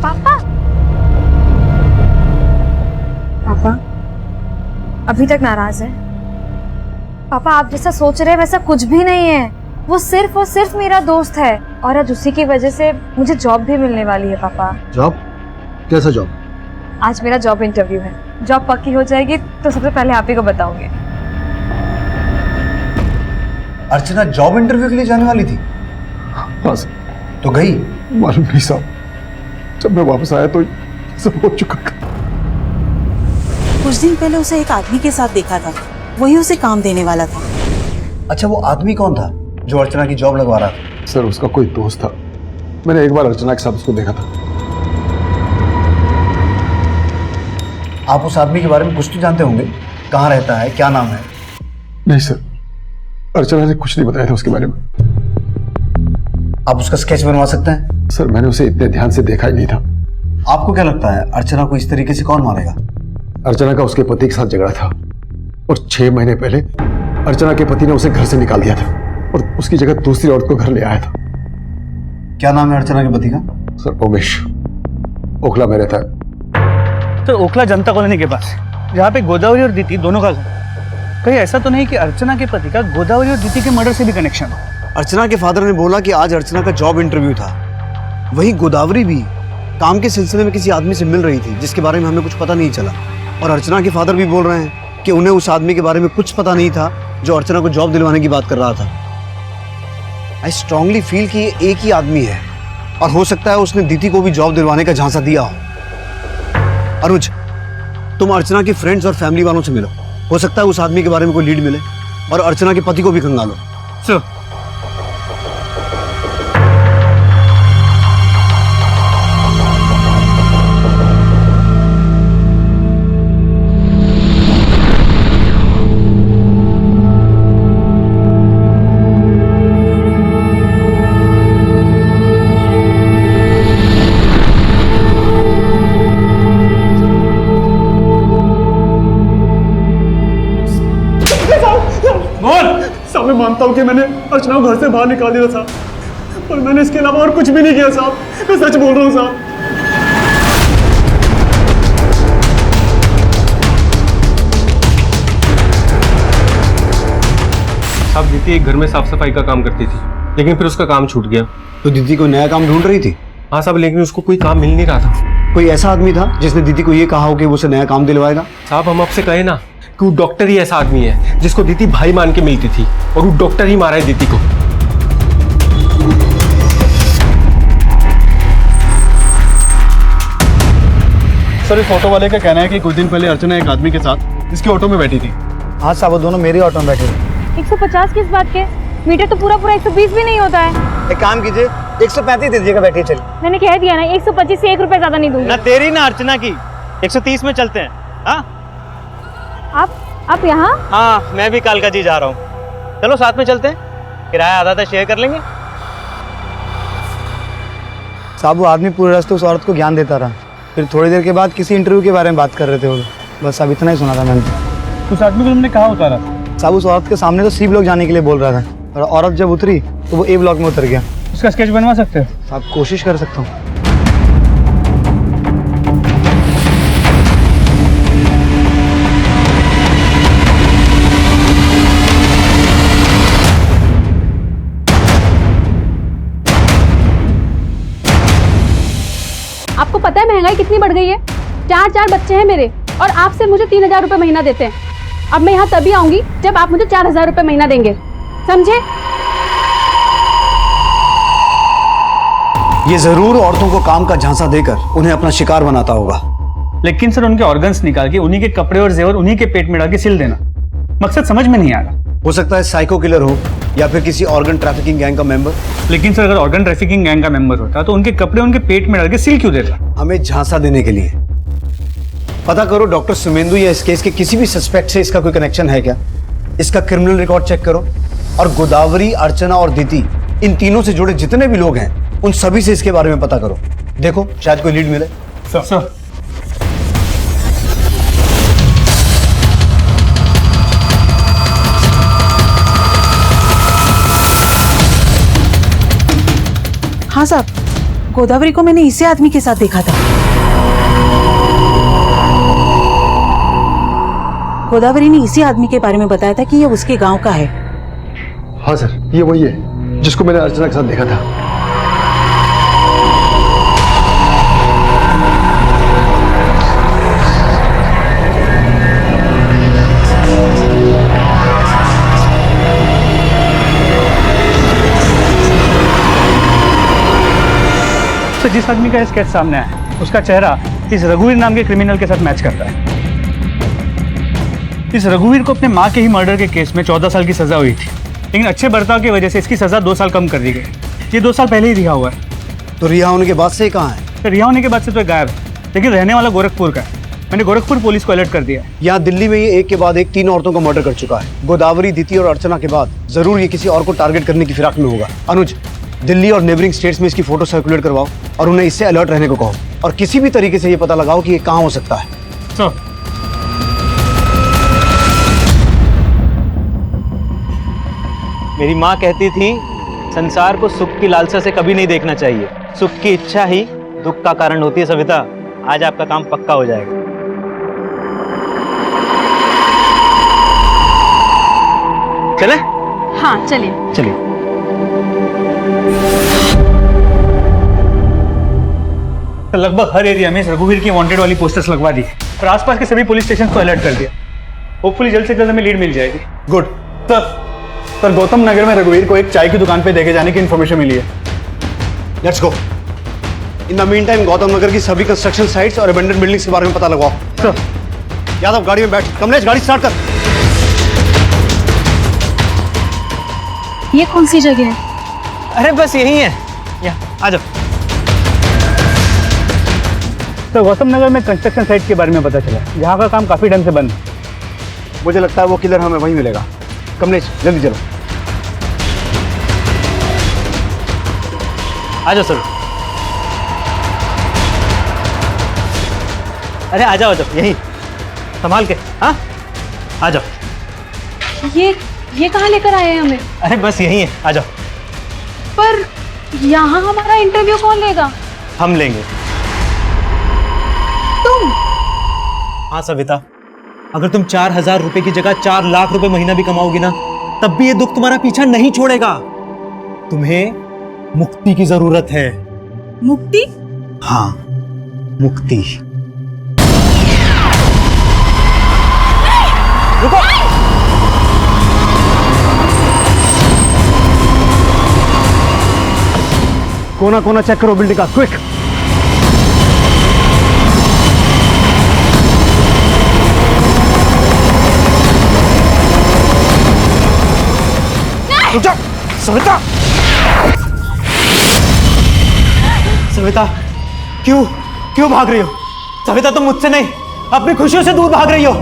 पापा पापा अभी तक नाराज है? पापा आप जैसा सोच रहे हैं वैसा कुछ भी नहीं है। वो सिर्फ और सिर्फ मेरा दोस्त है और आज उसी की वजह से मुझे जॉब भी मिलने वाली है। पापा जॉब? कैसा जॉब? आज मेरा जॉब इंटरव्यू है। जॉब पक्की हो जाएगी तो सबसे पहले आप ही को बताऊंगी। अर्चना जॉब इंटरव्यू के लिए जाने वाली थी? हाँ सर। तो गई? मालूम नहीं साहब, जब मैं वापस आया तो सब हो चुका था। कुछ दिन पहले उसे एक आदमी के साथ देखा था, वही उसे काम देने वाला था। अच्छा, वो आदमी कौन था जो अर्चना की जॉब लगवा रहा था? सर उसका कोई दोस्त था, मैंने एक बार अर्चना के साथ उसको देखा था। आप उस आदमी के बारे में कुछ तो जानते होंगे? कहाँ रहता है, क्या नाम है? नहीं सर, अर्चना ने कुछ नहीं बताया था उसके बारे में। आप उसका स्केच बनवा सकते हैं? सर मैंने उसे इतने ध्यान से देखा ही नहीं था। आपको क्या लगता है अर्चना को इस तरीके से कौन मारेगा? अर्चना का उसके पति के साथ झगड़ा था और 6 महीने पहले अर्चना के पति ने उसे घर से निकाल दिया था और उसकी जगह दूसरी औरत को घर ले आया था। क्या नाम है अर्चना के पति का? सर उमेश, ओखला में रहता है। सर ओखला जनता कॉलोनी के पास, जहाँ पे गोदावरी और दीति दोनों का घर। कहीं ऐसा तो नहीं कि अर्चना के पति का गोदावरी और दीति के मर्डर से भी कनेक्शन हो? अर्चना के फादर ने बोला कि आज अर्चना का जॉब इंटरव्यू था। वही गोदावरी भी काम के सिलसिले में किसी आदमी से मिल रही थी जिसके बारे में हमें कुछ पता नहीं चला। और अर्चना के फादर भी बोल रहे हैं कि उन्हें उस आदमी के बारे में कुछ पता नहीं था जो अर्चना को जॉब दिलवाने की बात कर रहा था। आई स्ट्रांगली फील कि ये एक ही आदमी है और हो सकता है उसने दीदी को भी जॉब दिलवाने का झांसा दिया हो। अनुज, तुम अर्चना के फ्रेंड्स और फैमिली वालों से मिलो, हो सकता है उस आदमी के बारे में कोई लीड मिले और अर्चना के पति को भी खंगालो। सर मैं मानता हूँ कि मैंने अर्चना को घर से बाहर निकाल दिया था, पर मैंने इसके अलावा और कुछ भी नहीं किया साहब। मैं सच बोल रहा हूँ साहब। अब दीदी एक घर में साफ सफाई का काम करती थी, लेकिन फिर उसका काम छूट गया। तो दीदी को नया काम ढूंढ रही थी? हाँ साहब, लेकिन उसको कोई काम मिल नहीं रहा था। कोई ऐसा आदमी था जिसने दीदी को ये कहा हो कि वो उसे नया काम दिलवाएगा? साहब हम आपसे कहे ना कि वो डॉक्टर ही ऐसा आदमी है जिसको दीदी भाई मान के मिलती थी और वो डॉक्टर ही मारा है दीदी को। सर इस ऑटो वाले का कहना है कि कुछ दिन पहले अर्चना एक आदमी के साथ इसके ऑटो में बैठी थी। हाँ साहब, वो दोनों मेरे ऑटो में बैठे थे। 150 किस बात के? मीटर तो पूरा 120 भी नहीं होता है। एक काम कीजिए, 135 दे दीजिएगा, बैठिए चलिए। मैंने कह दिया ना, 125 से 1 रुपए ज्यादा नहीं दूंगी। ना तेरी ना अर्चना की, 130 में चलते हैं। हाँ आप यहाँ? हाँ, मैं भी कालका जी जा रहा हूँ। चलो साथ में चलते हैं, किराया आधा आधा शेयर कर लेंगे। साहब वो आदमी पूरे रास्ते उस औरत को ज्ञान देता रहा, फिर थोड़ी देर के बाद किसी इंटरव्यू के बारे में बात कर रहे थे वो। बस अब इतना ही सुना था मैंने। उस आदमी को तुमने कहाँ उतारा? साहब उस औरत के सामने तो सी ब्लॉक जाने के लिए बोल रहा था और औरत जब उतरी तो वो ए ब्लॉक में उतर गया। उसका स्केच बनवा सकते हो? साहब कोशिश कर सकता हूँ। आपको पता है महंगाई कितनी बढ़ गई है? 4 बच्चे हैं मेरे और आप सिर्फ मुझे 3000 रुपए महीना देते हैं। अब मैं यहाँ तभी आऊंगी जब आप मुझे 4000 रुपए महीना देंगे, समझे? ये जरूर औरतों को काम का झांसा देकर उन्हें अपना शिकार बनाता होगा। लेकिन सर उनके ऑर्गन्स निकाल के उन्हीं के कपड़े और जेवर उन्हीं के पेट में डाल के सिल देना, मकसद समझ में नहीं आ रहा। हो सकता है साइको किलर हो या फिर किसी ऑर्गन ट्रैफिकिंग गैंग का मेंबर। लेकिन सर अगर ऑर्गन ट्रैफिकिंग गैंग का मेंबर होता तो उनके कपड़े उनके पेट में डाल के सिल क्यों देता? हमें झांसा देने के लिए। पता करो डॉक्टर सुमेंदु या इस केस के किसी भी सस्पेक्ट से इसका कोई कनेक्शन है क्या? इसका क्रिमिनल रिकॉर्ड चेक करो और गोदावरी, अर्चना और दीति, इन तीनों से जुड़े जितने भी लोग हैं उन सभी से इसके बारे में पता करो। देखो शायद कोई लीड मिले। सर हाँ साहब, गोदावरी को मैंने इसी आदमी के साथ देखा था। गोदावरी ने इसी आदमी के बारे में बताया था कि ये उसके गांव का है। हाँ सर, ये वही है जिसको मैंने अर्चना के साथ देखा था। तो जिस आदमी का स्केच सामने आया उसका चेहरा इस रघुवीर नाम के क्रिमिनल के साथ मैच करता है। इस रघुवीर को अपने माँ के ही मर्डर के केस में 14 साल की सजा हुई थी, लेकिन अच्छे बर्ताव की वजह से इसकी सजा 2 साल कम कर दी गई। ये 2 साल पहले ही रिहा हुआ है। तो रिहा होने के बाद से कहाँ है? तो रिहा होने के बाद से तो गायब है, लेकिन रहने वाला गोरखपुर का है। मैंने गोरखपुर पुलिस को अलर्ट कर दिया है। यहाँ दिल्ली में ये एक के बाद एक 3 औरतों का मर्डर कर चुका है। गोदावरी, दीति और अर्चना के बाद जरूर ये किसी और को टारगेट करने की फिराक में होगा। अनुज, दिल्ली और नेबरिंग स्टेट्स में इसकी फोटो सर्कुलेट करवाओ और उन्हें इससे अलर्ट रहने को कहो, और किसी भी तरीके से ये पता लगाओ कि ये कहाँ हो सकता है। मेरी माँ कहती थी संसार को सुख की लालसा से कभी नहीं देखना चाहिए, सुख की इच्छा ही दुख का कारण होती है। सविता, आज आपका काम पक्का हो जाएगा। चले? हाँ चलिए। चलिए। तो लगभग हर एरिया में रघुवीर की वांटेड वाली पोस्टर्स लगवा दी और आसपास के सभी पुलिस स्टेशन को अलर्ट कर दिया। होपफुली जल्द से जल्द हमें लीड मिल जाएगी। गुड सर, गौतम नगर में रघुवीर को एक चाय की दुकान पे देखे जाने की इन्फॉर्मेशन मिली है। Let's go. In the meantime Gautam Nagar की सभी कंस्ट्रक्शन साइट्स और अबेंडन बिल्डिंग्स के बारे में पता लगाओ। सर। यादव, गाड़ी में बैठ। कमलेश, गाड़ी स्टार्ट कर। ये कौन सी जगह है? अरे बस यही है, यहाँ आ जाओ। तो गौतम नगर में कंस्ट्रक्शन साइट के बारे में पता चला, जहाँ का काम काफी टाइम से बंद है। मुझे लगता है वो किलर हमें वहीं मिलेगा। कमलेश, जल्दी चलो। आ जाओ सर। अरे आ जाओ, यहीं संभाल के। हाँ, आ जाओ। ये कहाँ लेकर आए हैं हमें? अरे बस यहीं है, आ जाओ। पर यहाँ हमारा इंटरव्यू कौन लेगा? हम लेंगे। तुम? हाँ सविता, अगर तुम 4,000 रुपए की जगह 4 लाख रुपए महीना भी कमाओगी ना, तब भी ये दुख तुम्हारा पीछा नहीं छोड़ेगा। तुम्हें मुक्ति की जरूरत है। मुक्ति? हाँ, मुक्ति। रुको। कोना कोना चेक करो बिल्डिंग का, क्विक। रुक जा, सविता। सविता, क्यों भाग रही हो? सविता, तुम मुझसे नहीं, अपनी खुशियों से दूर भाग रही हो।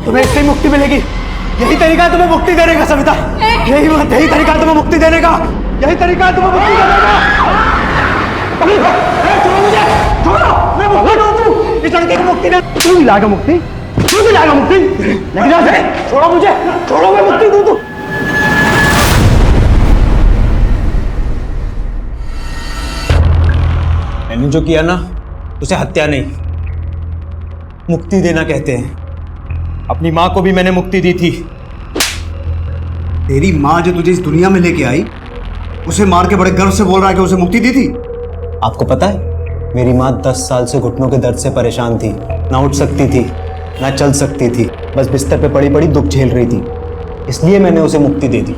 तुम्हें इससे मुक्ति मिलेगी। यही तरीका है तुम्हें मुक्ति देने का सविता। यही तरीका है तुम्हें मुक्ति देने का। यही तरीका है तुम्हें मुक्ति देने का। छोड़ो मुझे, छोड़ो। मैं मुक्ति दूँ, इस लड़के को मुक्ति दे। तू भी लाएगा मुक्ति? तू भी लाएगा मुक्ति? लेकिन जा से, छोड़ो मुझे, छोड़ो। मैं मुक्ति दूँ। मैंने जो किया ना, उसे हत्या नहीं, मुक्ति देना कहते हैं। अपनी माँ को भी मैंने मुक्ति दी थी। तेरी माँ जो तुझे इस दुनिया में लेके आई, उसे मार के बड़े गर्व से बोल रहा है कि उसे मुक्ति दी थी। आपको पता है, मेरी माँ 10 साल से घुटनों के दर्द से परेशान थी। ना उठ सकती थी, ना चल सकती थी, बस बिस्तर पे पड़ी पड़ी दुख झेल रही थी। इसलिए मैंने उसे मुक्ति दे दी।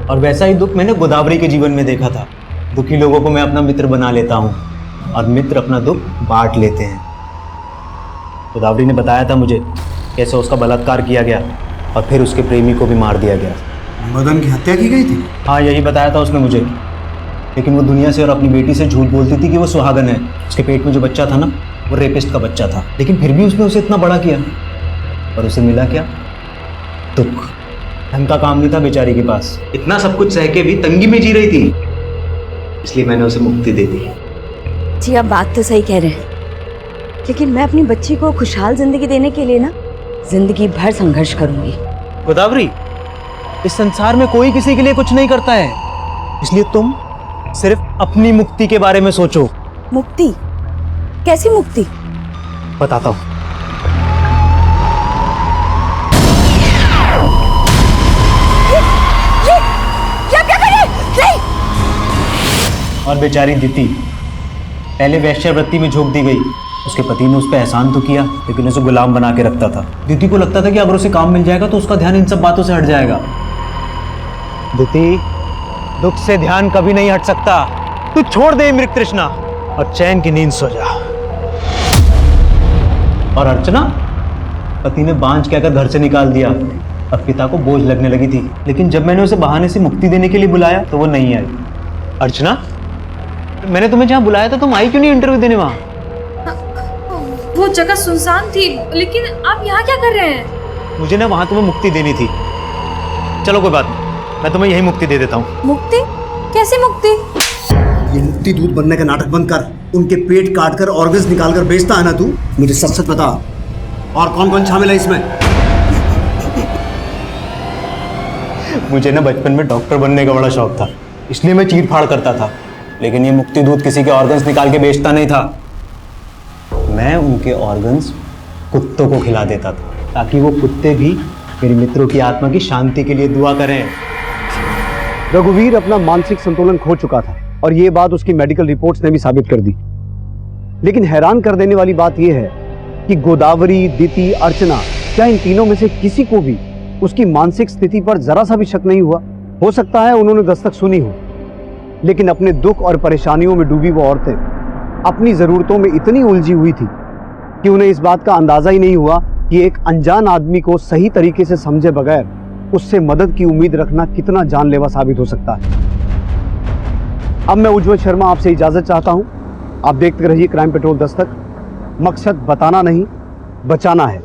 और वैसा ही दुख मैंने गोदावरी के जीवन में देखा था। दुखी लोगों को मैं अपना मित्र बना लेता हूँ और मित्र अपना दुख बांट लेते हैं। गोदावरी ने बताया था मुझे कैसे उसका बलात्कार किया गया और फिर उसके प्रेमी को भी मार दिया गया। मदन की हत्या की गई थी? हाँ, यही बताया था उसने मुझे। लेकिन वो दुनिया से और अपनी बेटी से झूठ बोलती थी कि वो सुहागन है। उसके पेट में जो बच्चा था ना, वो रेपिस्ट का बच्चा था। लेकिन फिर भी उसने उसे इतना बड़ा किया, और उसे मिला क्या? दुख। ढंग का काम नहीं था बेचारी के पास। इतना सब कुछ सह के भी तंगी में जी रही थी, इसलिए मैंने उसे मुक्ति दे दी। जी आप बात तो सही कह रहे हैं, लेकिन मैं अपनी बच्ची को खुशहाल जिंदगी देने के लिए ना जिंदगी भर संघर्ष करूंगी। गोदावरी, इस संसार में कोई किसी के लिए कुछ नहीं करता है, इसलिए तुम सिर्फ अपनी मुक्ति के बारे में सोचो। मुक्ति? कैसी मुक्ति? बताता हूं। क्या कर रहे हैं? नहीं! और बेचारी दीति पहले वैश्यावृत्ति में झोंक दी गई। उसके पति ने उस पर एहसान तो किया, लेकिन उसे गुलाम बना के रखता था। दीति को लगता था कि अगर उसे काम मिल जाएगा तो उसका ध्यान इन सब बातों से हट जाएगा। दीति, दुख से ध्यान कभी नहीं हट सकता। तू छोड़ दे मृग तृष्णा और चैन की नींद सो जा। और अर्चना, पति ने बांझ कहकर घर से निकाल दिया। अब पिता को बोझ लगने लगी थी, लेकिन जब मैंने उसे बहाने से मुक्ति देने के लिए बुलाया तो वो नहीं आई। अर्चना, मैंने तुम्हें जहां बुलाया था तुम आई क्यों नहीं इंटरव्यू देने वहां? वो जगह सुनसान थी, लेकिन आप यहाँ क्या कर रहे हैं? मुझे ना वहां तुम्हें मुक्ति देनी थी। चलो कोई बात नहीं, मैं तुम्हें यही मुक्ति दे देता हूँ। मुक्ति? कैसी मुक्ति? ये मुक्ति दूध बनने का नाटक बंद कर। उनके पेट काट कर ऑर्गन्स निकाल कर बेचता है ना तू? मुझे सच सच बता, और कौन कौन शामिल है इसमें? मुझे ना बचपन में डॉक्टर बनने का बड़ा शौक था, इसलिए मैं चीर फाड़ करता था। लेकिन ये मुक्ति दूध किसी के ऑर्गन्स निकाल के बेचता नहीं था। मैं उनके ऑर्गन्स कुत्तों को खिला देता था, ताकि वो कुत्ते भी मेरे मित्रों की आत्मा की शांति के लिए दुआ करें। रघुवीर अपना मानसिक संतुलन खो चुका था और ये बात उसकी मेडिकल रिपोर्ट्स ने भी साबित कर दी। लेकिन हैरान कर देने वाली बात यह है कि गोदावरी, दीति, अर्चना, क्या इन तीनों में से किसी को भी उसकी मानसिक स्थिति पर जरा सा भी शक नहीं हुआ? हो सकता है उन्होंने दस्तक सुनी हो, लेकिन अपने दुख और परेशानियों में डूबी वो औरतें अपनी जरूरतों में इतनी उलझी हुई थी कि उन्हें इस बात का अंदाजा ही नहीं हुआ कि एक अनजान आदमी को सही तरीके से समझे बगैर उससे मदद की उम्मीद रखना कितना जानलेवा साबित हो सकता है। अब मैं उज्जवल शर्मा आपसे इजाजत चाहता हूं। आप देखते रहिए क्राइम पेट्रोल दस्तक। मकसद बताना नहीं, बचाना है।